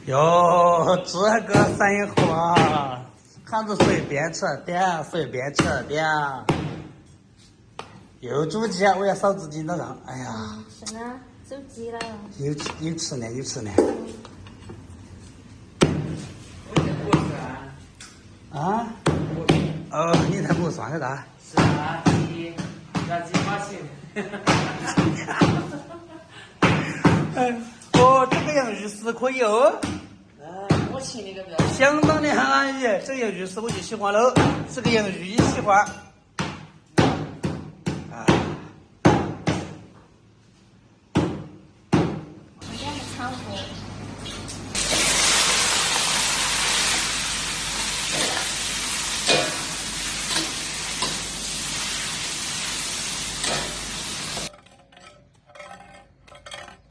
哟，这个生活看着随便吃点，随便吃点。又煮鸡，我要少纸巾到上。哎呀，是呢，煮鸡了。有吃呢，有吃呢。啊？哦，你才不算个啥？是啊，鸡，要鸡花钱。哦，这个洋芋丝可以哦。我请那个表。相当的安逸，这个洋芋丝我就喜欢喽，这个洋芋也喜欢。啊。这样的炒货。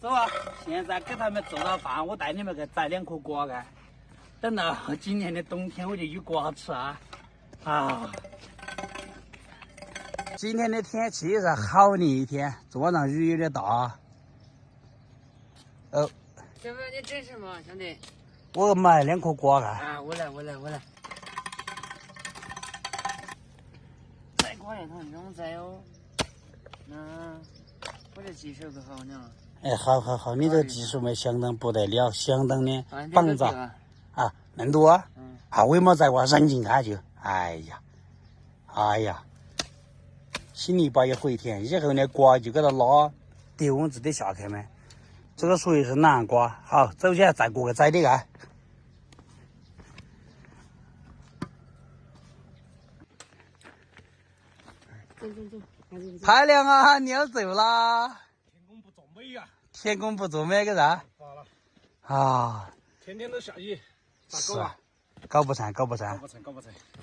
走啊！现在给他们做了饭，我带你们去摘2颗瓜干。等到今年的冬天，我就有瓜吃啊！啊！今天的天气是好的一天，昨晚上雨有点大。哦。小妹，你整什么，兄弟？我买2颗瓜干。啊，我来。摘瓜要从中摘哦。我这技术可好呢。哎，好，你这技术嘛相当不得了，相当的棒炸啊！嫩多啊！啊，我也没摘过，人近看就，哎呀，心里把一回甜。以后呢，瓜就给它拉低温自己下去嘛。这个属于是南瓜。好，走起来再过个摘的干。走，太亮啊！你要走啦！天公不作美呀！天公不作美个啥？罢了啊！天天都下雨，咋是搞啊？搞不成。搞不成。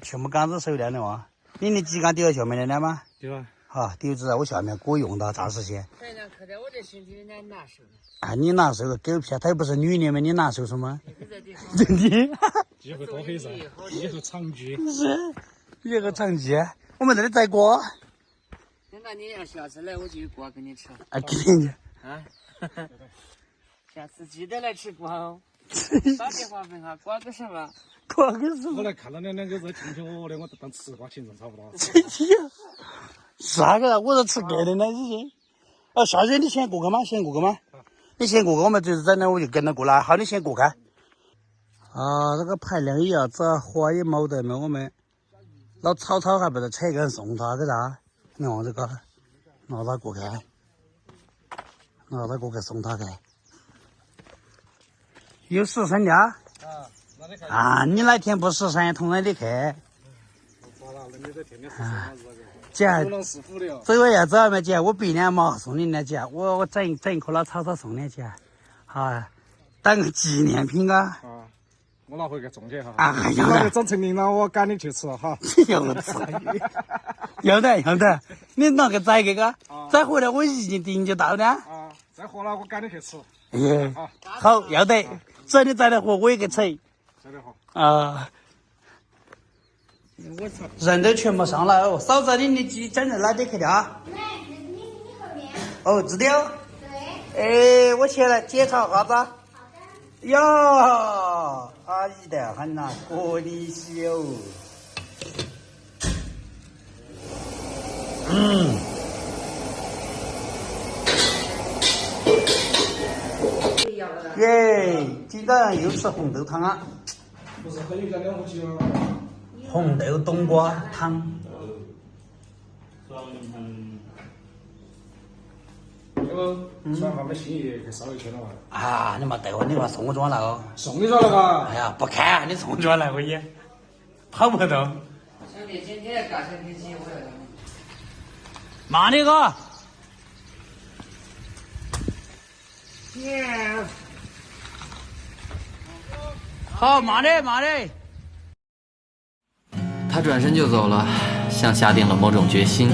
全部杆子收掉的嘛？你的鸡杆丢到下面的了吗？对吧？好，丢子在我下面给我用到，暂时先。太阳刻在我这身体有点难受。啊，你难受个狗屁啊！她又不是女的吗？你难受什么？真的。机会多黑噻，以后长居。是，以后长居。我们这里摘瓜。那你要下次来，我就有瓜给你吃。啊，给你。啊，下次记得来吃瓜哦。打电话问下瓜个什么？瓜个什么？我来看到你2个在听听我的，我就当吃瓜群众差不多。啥个？我是吃别的呢，已经。哦，下雪你先过去吗？你先过去，我们就是在那我就跟着过来。好，你先过开。啊，这个排量也要找，花也冇得嘛，我们老草还不得扯根送他个啥？你看这个，拿他过去，送他去。有时辰的啊？啊，你哪天不时辰，同样的去。姐，这个要走没姐？我别呢嘛送你呢姐，我整一颗老草送你姐，好，当个纪念品啊。啊，我拿回去种起哈。啊，要得，长成年了，我赶你去吃哈。要得，你拿个摘给个，摘回来我一定就到的。啊，摘活了我赶你去吃。哎，好，要得，只要你摘得活，我也给吃。摘得好。啊。人都全部上来哦，嫂子，你的鸡整在哪里去的啊？来，你后面。哦，知道。对。哎，我起来检查下子。好的。呀，阿姨的很呐，可你喜哦。耶，今早上又吃红豆汤啊。不是很有点2壶鸡吗？红豆冬瓜汤。这个吃完饭没心意去烧一圈了嘛？啊，你没得哦，你把送我装来哦。送你着了嘎。哎呀，不看，你送我装来可以，跑不动。兄弟，今天干成的鸡我要。慢点个。好，慢点。他转身就走了，像下定了某种决心。